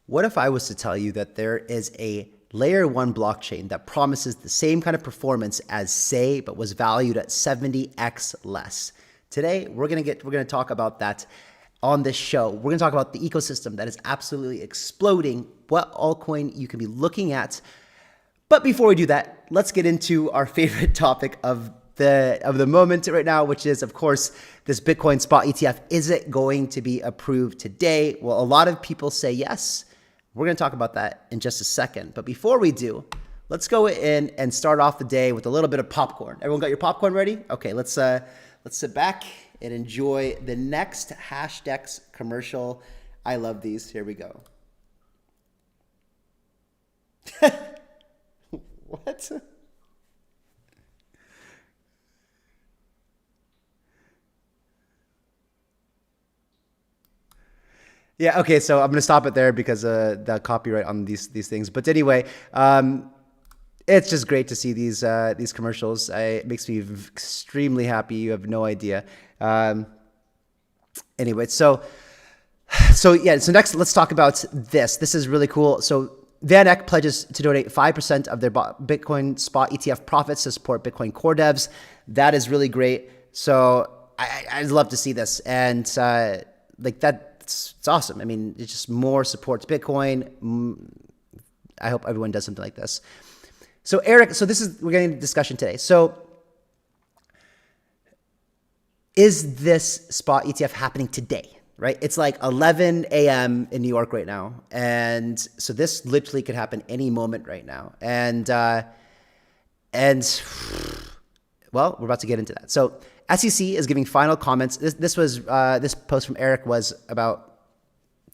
What if I was to tell you that there is a layer one blockchain that promises the same kind of performance as Sei, but was valued at 70x less? Today, we're gonna talk about that on this show. We're gonna talk about the ecosystem that is absolutely exploding, what altcoin you can be looking at. But before we do that, let's get into our favorite topic of the moment right now, which is, of course, this Bitcoin spot ETF. Is it going to be approved today? Well, a lot of people say yes. We're going to talk about that in just a second. But before we do, let's go in and start off the day with a little bit of popcorn. Everyone got your popcorn ready? Okay, let's sit back and enjoy the next Hashdex commercial. I love these. Here we go. What? Yeah, okay, so I'm gonna stop it there because the copyright on these things. But anyway, it's just great to see these commercials. It makes me extremely happy. You have no idea. Anyway, so next let's talk about this. This is really cool. So VanEck pledges to donate 5% of their Bitcoin spot ETF profits to support Bitcoin core devs. That is really great. So I'd love to see this, and like that. It's awesome. I mean, it's just more support to Bitcoin. I hope everyone does something like this. So Eric, we're getting into discussion today. So is this spot ETF happening today, right? It's like 11 a.m. in New York right now. And so this literally could happen any moment right now. And well, we're about to get into that. So SEC is giving final comments. This post from Eric was about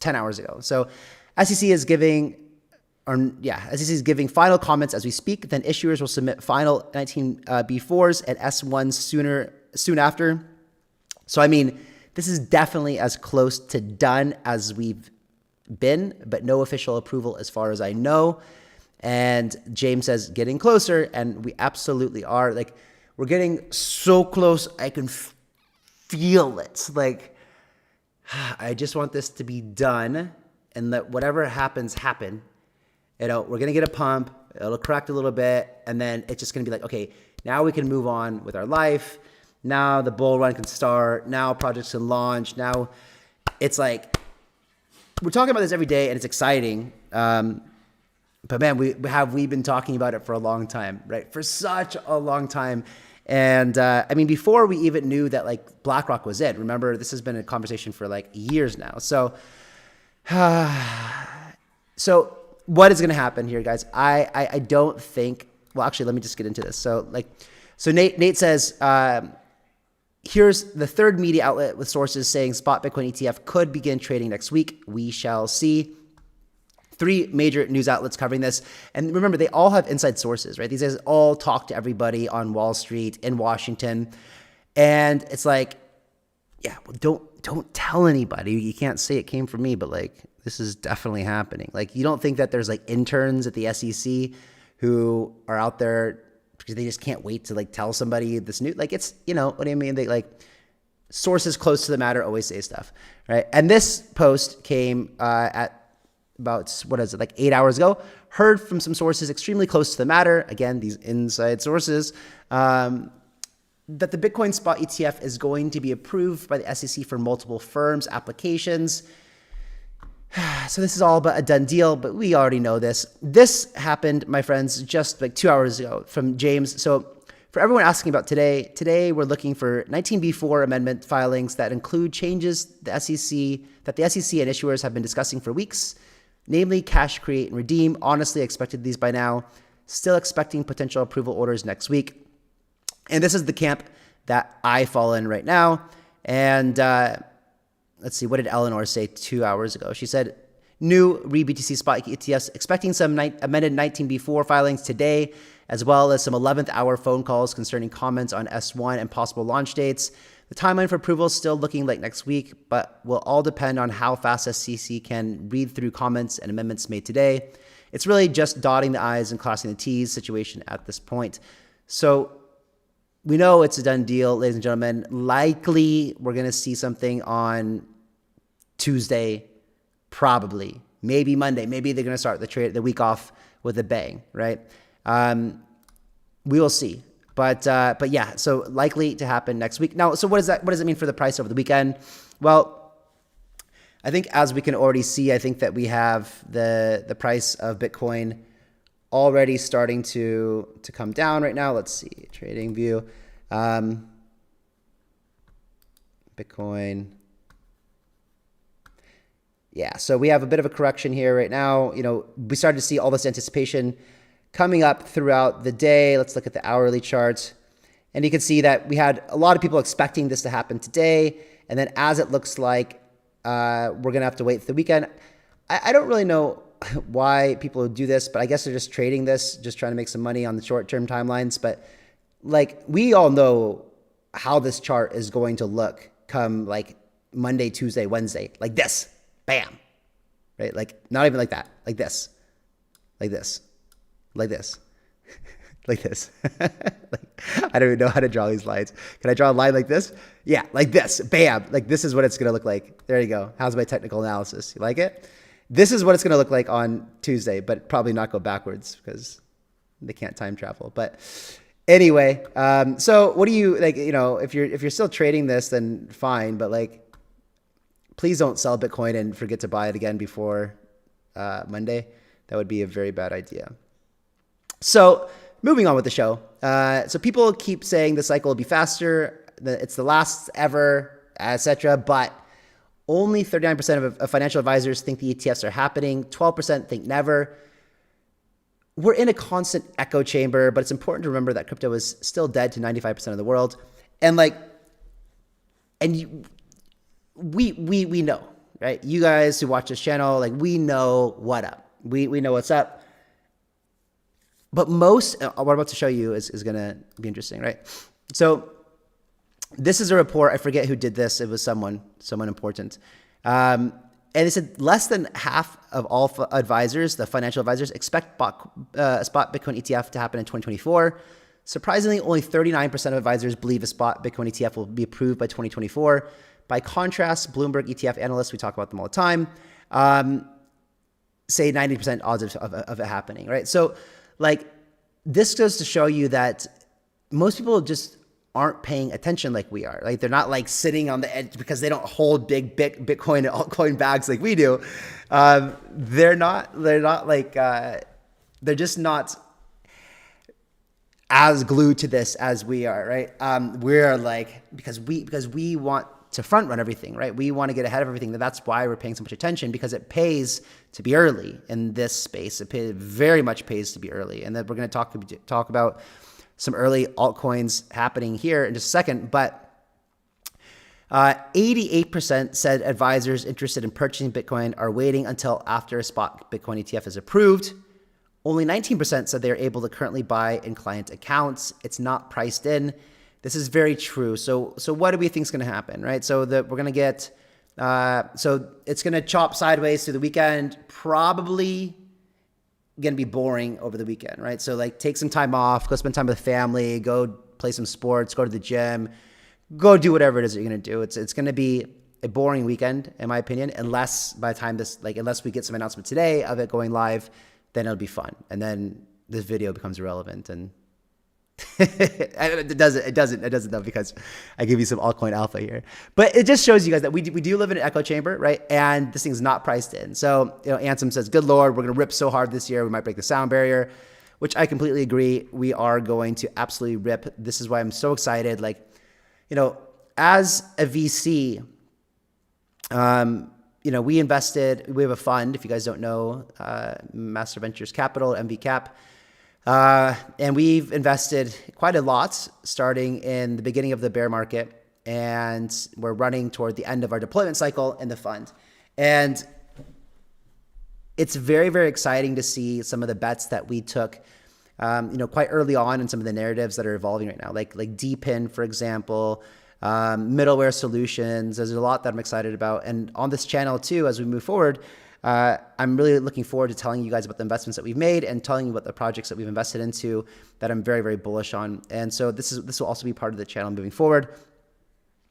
10 hours ago. So SEC is giving final comments as we speak. Then issuers will submit final 19B4s and S1s soon after. So I mean, this is definitely as close to done as we've been, but no official approval as far as I know. And James says getting closer, and we absolutely are. Like, we're getting so close. I can feel it. Like, I just want this to be done and let whatever happens happen. You know, we're going to get a pump. It'll correct a little bit. And then it's just going to be like, okay, now we can move on with our life. Now the bull run can start. Now projects can launch. Now it's like, we're talking about this every day and it's exciting. But man, we've been talking about it for a long time, right? For such a long time. And I mean, before we even knew that like BlackRock was it, remember, this has been a conversation for like years now. So, so what is going to happen here, guys? I don't think, well, actually, let me just get into this. So Nate says, here's the third media outlet with sources saying spot Bitcoin ETF could begin trading next week. We shall see. 3 major news outlets covering this. And remember, they all have inside sources, right? These guys all talk to everybody on Wall Street, in Washington. And it's like, yeah, well, don't tell anybody. You can't say it came from me, but like, this is definitely happening. Like, you don't think that there's like interns at the SEC who are out there because they just can't wait to like tell somebody this new, like, it's, you know what I mean? They like, sources close to the matter always say stuff, right? And this post came at about, what is it, like 8 hours ago. Heard from some sources extremely close to the matter, again, these inside sources, that the Bitcoin spot ETF is going to be approved by the SEC for multiple firms' applications. So this is all but a done deal, but we already know this. This happened, my friends, just like 2 hours ago from James. So for everyone asking about today we're looking for 19B4 amendment filings that include changes that the SEC and issuers have been discussing for weeks. Namely, cash, create, and redeem. Honestly, I expected these by now. Still expecting potential approval orders next week. And this is the camp that I fall in right now. And let's see, what did Eleanor say 2 hours ago? She said, new re-BTC spot ETFs, expecting some amended 19B4 filings today, as well as some 11th hour phone calls concerning comments on S1 and possible launch dates. The timeline for approval is still looking like next week, but will all depend on how fast SEC can read through comments and amendments made today. It's really just dotting the I's and crossing the T's situation at this point. So we know it's a done deal, ladies and gentlemen. Likely we're going to see something on Tuesday, probably. maybe Monday, maybe they're going to start the week off with a bang, right? We will see. But yeah, so likely to happen next week. Now, so what does it mean for the price over the weekend? Well, I think as we can already see, I think that we have the price of Bitcoin already starting to come down right now. Let's see, trading view. Bitcoin. Yeah, so we have a bit of a correction here right now. We started to see all this anticipation coming up throughout the day. Let's look at the hourly chart. And you can see that we had a lot of people expecting this to happen today. And then as it looks like we're going to have to wait for the weekend. I don't really know why people would do this, but I guess they're just trading this, just trying to make some money on the short-term timelines. But like we all know how this chart is going to look come like Monday, Tuesday, Wednesday, like this, bam, right? Like not even like that, like this, like this, like this, like this. I don't even know how to draw these lines. Can I draw a line like this? Yeah, like this, bam. Like this is what it's going to look like. There you go. How's my technical analysis? You like it? This is what it's going to look like on Tuesday, but probably not go backwards because they can't time travel. But anyway, so what do you like? If you're still trading this, then fine. But like, please don't sell Bitcoin and forget to buy it again before Monday. That would be a very bad idea. So moving on with the show. So people keep saying the cycle will be faster. It's the last ever, etc. But only 39% of financial advisors think the ETFs are happening. 12% think never. We're in a constant echo chamber, but it's important to remember that crypto is still dead to 95% of the world. And we know, right? You guys who watch this channel, like we know what up. We know what's up. But what I'm about to show you is going to be interesting, right? So this is a report. I forget who did this. It was someone important. And it said less than half of all advisors, the financial advisors, expect spot Bitcoin ETF to happen in 2024. Surprisingly, only 39% of advisors believe a spot Bitcoin ETF will be approved by 2024. By contrast, Bloomberg ETF analysts, we talk about them all the time, say 90% odds of it happening, right? So like this goes to show you that most people just aren't paying attention like we are. Like they're not like sitting on the edge because they don't hold big Bitcoin and altcoin bags like we do. They're just not as glued to this as we are, right? We're like, because we want to front run everything, right? We want to get ahead of everything. That's why we're paying so much attention, because it pays to be early in this space. It very much pays to be early. And then we're going to talk about some early altcoins happening here in just a second. But 88% said advisors interested in purchasing Bitcoin are waiting until after a spot Bitcoin ETF is approved. Only 19% said they are able to currently buy in client accounts. It's not priced in. This is very true. So what do we think is going to happen, right? So we're going to get, so it's going to chop sideways through the weekend, probably going to be boring over the weekend, right? So like take some time off, go spend time with family, go play some sports, go to the gym, go do whatever it is that you're going to do. It's going to be a boring weekend, in my opinion, unless by the time unless we get some announcement today of it going live, then it'll be fun. And then this video becomes irrelevant, and it doesn't though, because I give you some altcoin alpha here. But it just shows you guys that we do live in an echo chamber, right? And this thing's not priced in. So, Ansem says, good Lord, we're going to rip so hard this year, we might break the sound barrier, which I completely agree. We are going to absolutely rip. This is why I'm so excited. Like, as a VC, we have a fund, if you guys don't know, Master Ventures Capital, MVCap. And we've invested quite a lot starting in the beginning of the bear market, and we're running toward the end of our deployment cycle in the fund. And it's very, very exciting to see some of the bets that we took, quite early on, and some of the narratives that are evolving right now, like DPIN, for example, middleware solutions. There's a lot that I'm excited about. And on this channel too, as we move forward, I'm really looking forward to telling you guys about the investments that we've made and telling you about the projects that we've invested into that I'm very, very bullish on. And so this will also be part of the channel moving forward.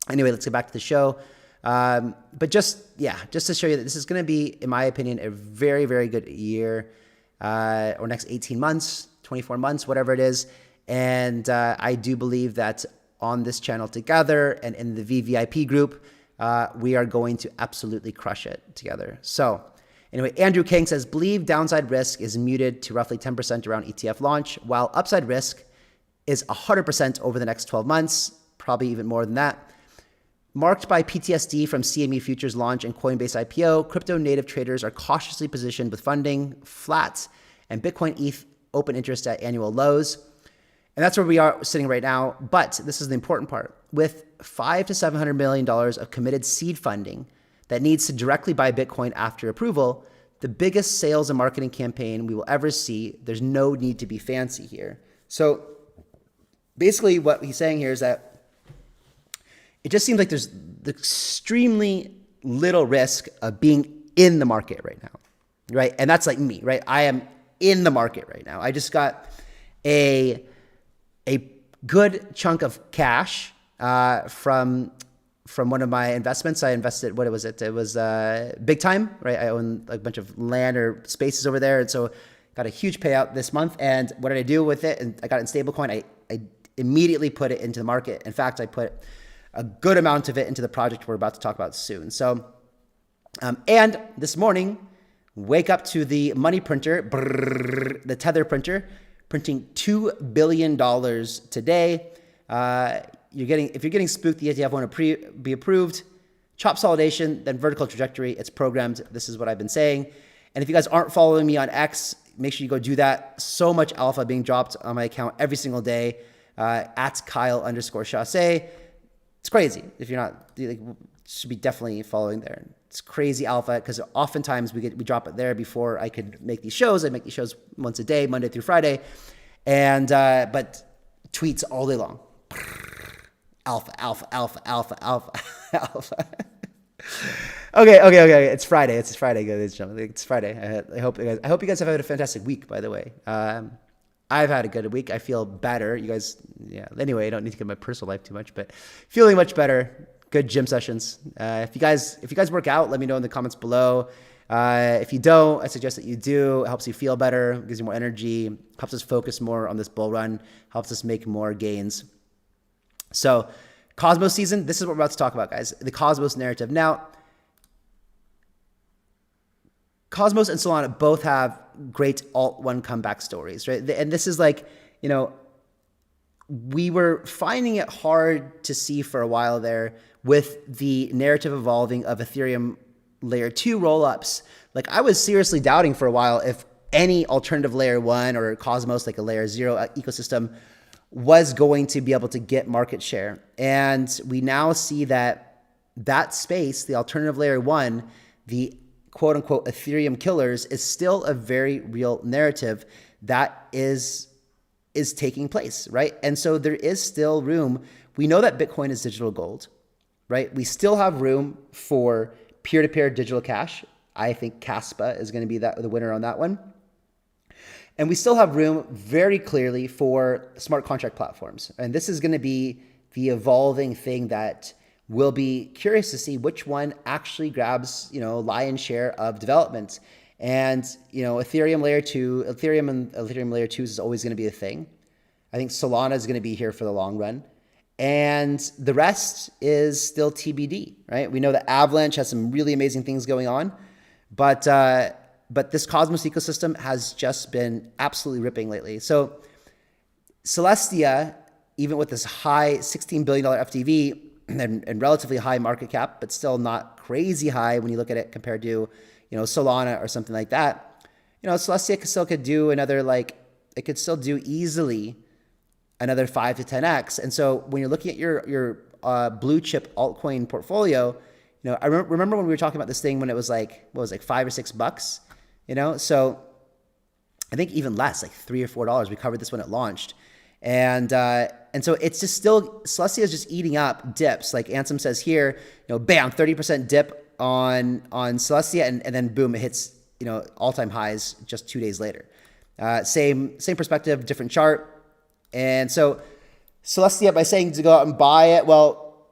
Anyway, let's get back to the show. But just to show you that this is going to be, in my opinion, a very, very good year, or next 18 months, 24 months, whatever it is. And I do believe that on this channel together and in the VVIP group, we are going to absolutely crush it together. So anyway, Andrew King says, believe downside risk is muted to roughly 10% around ETF launch, while upside risk is 100% over the next 12 months, probably even more than that. Marked by PTSD from CME futures launch and Coinbase IPO, crypto native traders are cautiously positioned with funding flat and Bitcoin ETH open interest at annual lows. And that's where we are sitting right now. But this is the important part. With $500 to $700 million of committed seed funding that needs to directly buy Bitcoin after approval, the biggest sales and marketing campaign we will ever see. There's no need to be fancy here. So basically what he's saying here is that it just seems like there's extremely little risk of being in the market right now, right? And that's like me, right? I am in the market right now. I just got a good chunk of cash from one of my investments. I invested, what was it? It was Big Time, right? I own a bunch of land or spaces over there. And so got a huge payout this month. And what did I do with it? And I got it in stablecoin. I immediately put it into the market. In fact, I put a good amount of it into the project we're about to talk about soon. So, and this morning, wake up to the money printer, the Tether printer, printing $2 billion today. If you're getting spooked, the ETF want to be approved. Chop consolidation, then vertical trajectory. It's programmed. This is what I've been saying. And if you guys aren't following me on X, make sure you go do that. So much alpha being dropped on my account every single day. At Kyle_Chassé. It's crazy. If you're not, you should be definitely following there. It's crazy alpha because oftentimes we drop it there before I could make these shows. I make these shows once a day, Monday through Friday, and but tweets all day long. Alpha. Okay. It's Friday. It's Friday, ladies and gentlemen. It's Friday. I hope you guys have had a fantastic week. By the way, I've had a good week. I feel better. You guys, Anyway, I don't need to get my personal life too much, but feeling much better. Good gym sessions. If you guys work out, let me know in the comments below. If you don't, I suggest that you do. It helps you feel better, gives you more energy, helps us focus more on this bull run, helps us make more gains. So, Cosmos season. This is what we're about to talk about, guys. The Cosmos narrative. Now, Cosmos and Solana both have great Alt-1 comeback stories, right? And this is like, we were finding it hard to see for a while there with the narrative evolving of Ethereum layer 2 rollups. Like I was seriously doubting for a while if any alternative layer 1 or Cosmos, like a layer 0 ecosystem, was going to be able to get market share. And we now see that space, the alternative layer 1, the quote unquote Ethereum killers, is still a very real narrative that is taking place, right? And so there is still room. We know that Bitcoin is digital gold, right? We still have room for peer-to-peer digital cash. I think Kaspa is going to be the winner on that one. And we still have room very clearly for smart contract platforms. And this is going to be the evolving thing that we'll be curious to see which one actually grabs, lion's share of development. And, Ethereum layer 2, Ethereum and Ethereum layer 2 is always going to be a thing. I think Solana is going to be here for the long run. And the rest is still TBD, right? We know that Avalanche has some really amazing things going on, but this Cosmos ecosystem has just been absolutely ripping lately. So Celestia, even with this high $16 billion FTV and relatively high market cap, but still not crazy high when you look at it compared to, Solana or something like that. Celestia still could do it could still do easily another 5 to 10x. And so when you're looking at your blue chip altcoin portfolio, I remember when we were talking about this thing when it was like $5 or $6, So I think even less, like $3 or $4. We covered this when it launched, and so it's just still Celestia is just eating up dips. Like Ansem says here, bam, 30% dip on Celestia, and then boom, it hits all-time highs just 2 days later. Same perspective, different chart. And so Celestia, by saying to go out and buy it, well,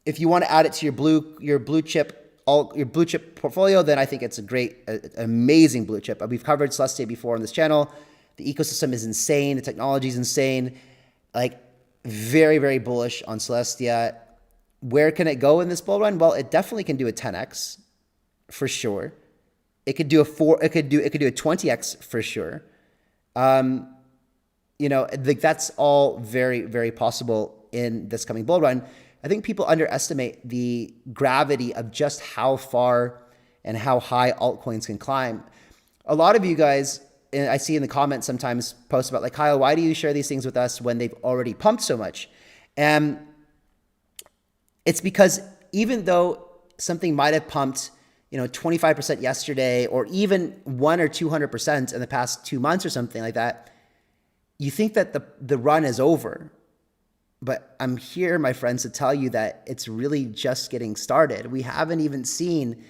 if you want to add it to your blue chip portfolio, then I think it's a great, amazing blue chip. We've covered Celestia before on this channel. The ecosystem is insane. The technology is insane. Like, very, very bullish on Celestia. Where can it go in this bull run? Well, it definitely can do a 10x for sure. It could do a 20x for sure. Like, that's all very, very possible in this coming bull run. I think people underestimate the gravity of just how far and how high altcoins can climb. A lot of you guys, and I see in the comments sometimes, post about like, Kyle, why do you share these things with us when they've already pumped so much? And it's because even though something might have pumped, 25% yesterday, or even 100 or 200% in the past 2 months or something like that, you think that the run is over. But I'm here, my friends, to tell you that it's really just getting started. We haven't even seen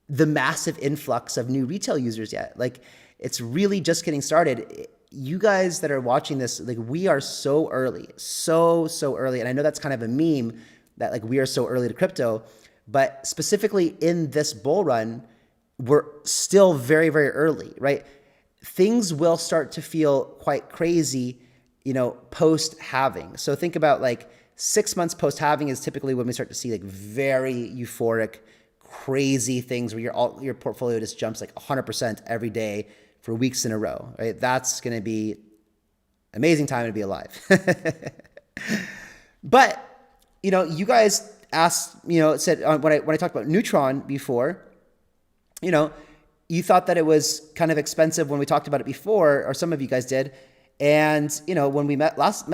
the massive influx of new retail users yet. Like, it's really just getting started. You guys that are watching this, like, we are so early, so early. And I know that's kind of a meme that, like, we are so early to crypto, but specifically in this bull run, we're still very, very early, right? Things will start to feel quite crazy, post halving. So think about like 6 months post halving is typically when we start to see like very euphoric, crazy things where your portfolio just jumps like 100% every day for weeks in a row, right? That's going to be amazing time to be alive. But, you guys asked, said when I talked about Neutron before, you thought that it was kind of expensive when we talked about it before, or some of you guys did. And, when we met last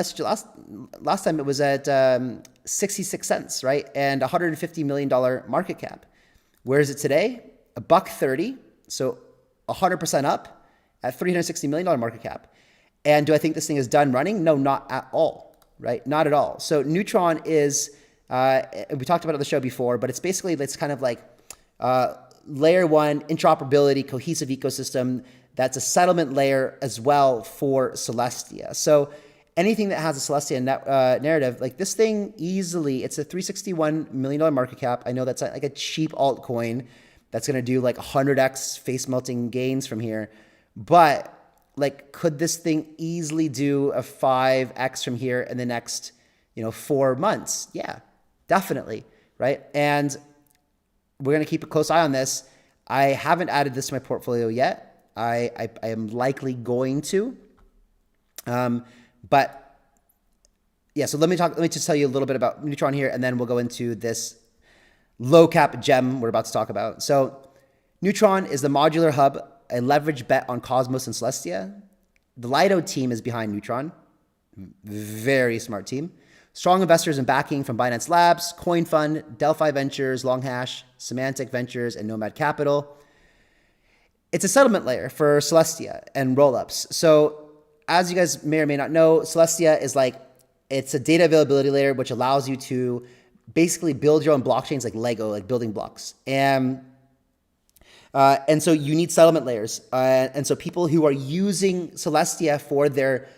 time, it was at 66 cents, right? And $150 million market cap. Where is it today? $1.30. So 100% up at $360 million market cap. And do I think this thing is done running? No, not at all, right? Not at all. So Neutron is, we talked about it on the show before, but it's kind of like layer one interoperability, cohesive ecosystem. That's a settlement layer as well for Celestia. So anything that has a Celestia narrative, like this thing easily, it's a $361 million market cap. I know that's like a cheap altcoin that's going to do like 100x face melting gains from here. But like, could this thing easily do a 5x from here in the next, 4 months? Yeah, definitely. Right. And we're going to keep a close eye on this. I haven't added this to my portfolio yet. I am likely going to, but yeah. So let me just tell you a little bit about Neutron here, and then we'll go into this low cap gem we're about to talk about. So Neutron is the modular hub, a leverage bet on Cosmos and Celestia. The Lido team is behind Neutron. Very smart team. Strong investors and backing from Binance Labs, CoinFund, Delphi Ventures, Longhash, Semantic Ventures, and Nomad Capital. It's a settlement layer for Celestia and rollups. So as you guys may or may not know, Celestia is it's a data availability layer, which allows you to basically build your own blockchains like Lego, like building blocks. And so you need settlement layers. And so people who are using Celestia for their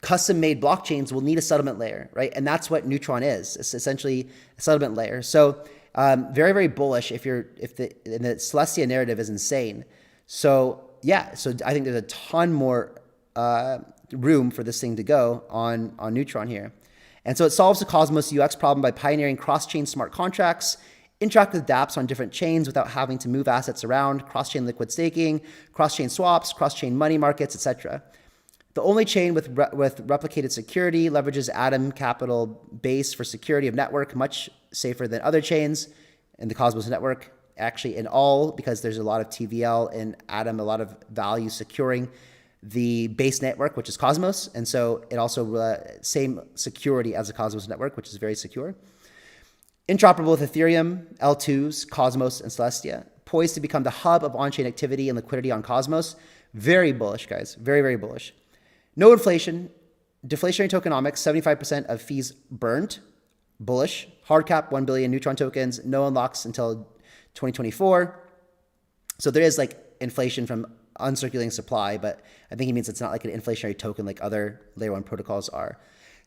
custom-made blockchains will need a settlement layer, right? And that's what Neutron is. It's essentially a settlement layer. So very, very bullish if the Celestia narrative is insane. So yeah, so I think there's a ton more room for this thing to go on Neutron here. And so it solves the Cosmos UX problem by pioneering cross-chain smart contracts, interactive dApps on different chains without having to move assets around, cross-chain liquid staking, cross-chain swaps, cross-chain money markets, etc. The only chain with replicated security leverages Atom Capital base for security of network, much safer than other chains in the Cosmos network. Actually, in all, because there's a lot of TVL in Atom, a lot of value securing the base network, which is Cosmos. And so it also same security as the Cosmos network, which is very secure. Interoperable with Ethereum, L2s, Cosmos, and Celestia. Poised to become the hub of on-chain activity and liquidity on Cosmos. Very bullish, guys. Very, very bullish. No inflation. Deflationary tokenomics, 75% of fees burned. Bullish. Hard cap, 1 billion Neutron tokens. No unlocks until 2024. So there is inflation from uncirculating supply, but I think he means it's not like an inflationary token like other layer one protocols are.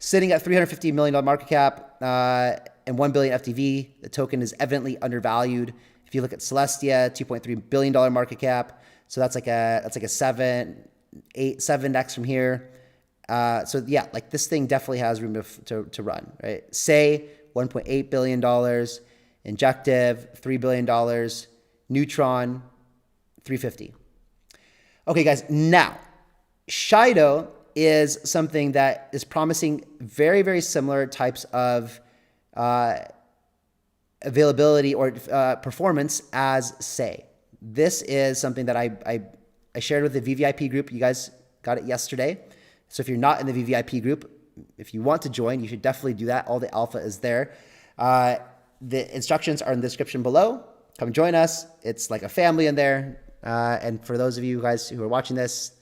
Sitting at $350 million market cap and 1 billion FTV, the token is evidently undervalued. If you look at Celestia, $2.3 billion market cap. So that's like a 7x from here. So yeah, like this thing definitely has room to run, right? Say $1.8 billion, Injective, $3 billion, Neutron, 350. Okay, guys, now Shido is something that is promising very, very similar types of availability or performance as Say. This is something that I shared with the VVIP group. You guys got it yesterday. So if you're not in the VVIP group, if you want to join, you should definitely do that. All the alpha is there. The instructions are in the description below. Come join us. It's like a family in there. And for those of you guys who are watching this,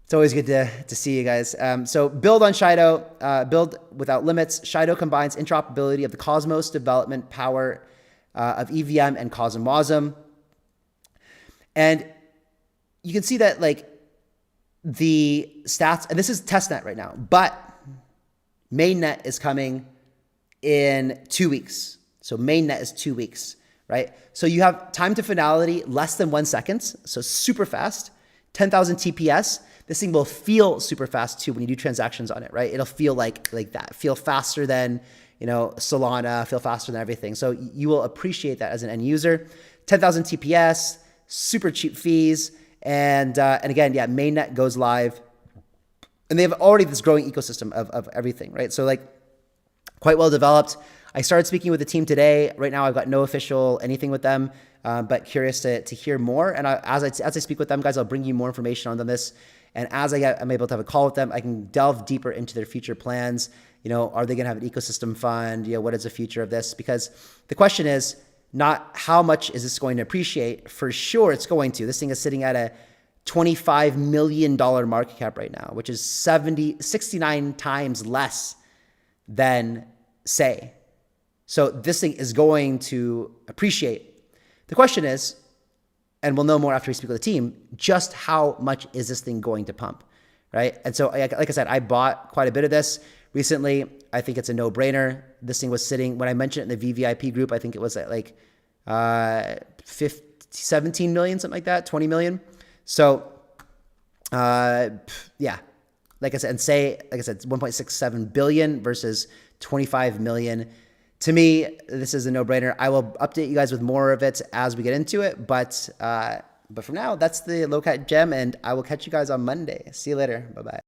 it's always good to see you guys. So build on Shido, build without limits. Shido combines interoperability of the Cosmos development power of EVM and CosmWasm. And you can see that like the stats, and this is testnet right now, but mainnet is coming in 2 weeks. So mainnet is 2 weeks, right? So you have time to finality less than 1 second. So super fast, 10,000 TPS. This thing will feel super fast too when you do transactions on it, right? It'll feel like that, feel faster than, Solana, feel faster than everything. So you will appreciate that as an end user. 10,000 TPS, super cheap fees. And again, yeah, mainnet goes live. And they have already this growing ecosystem of everything, right? So like quite well developed. I started speaking with the team today. Right now, I've got no official anything with them, but curious to hear more. And as I speak with them, guys, I'll bring you more information on this. And as I'm able to have a call with them, I can delve deeper into their future plans. Are they going to have an ecosystem fund? What is the future of this? Because the question is not how much is this going to appreciate. For sure, it's going to. This thing is sitting at a $25 million market cap right now, which is 69 times less than Say. So this thing is going to appreciate. The question is, and we'll know more after we speak with the team, just how much is this thing going to pump, right? And so, like I said, I bought quite a bit of this recently. I think it's a no-brainer. This thing was sitting, when I mentioned it in the VVIP group, I think it was at like 17 million, something like that, 20 million. So, yeah, like I said, and Say, like I said, it's 1.67 billion versus 25 million. To me, this is a no-brainer. I will update you guys with more of it as we get into it. But for now, that's the low-cat gem, and I will catch you guys on Monday. See you later. Bye-bye.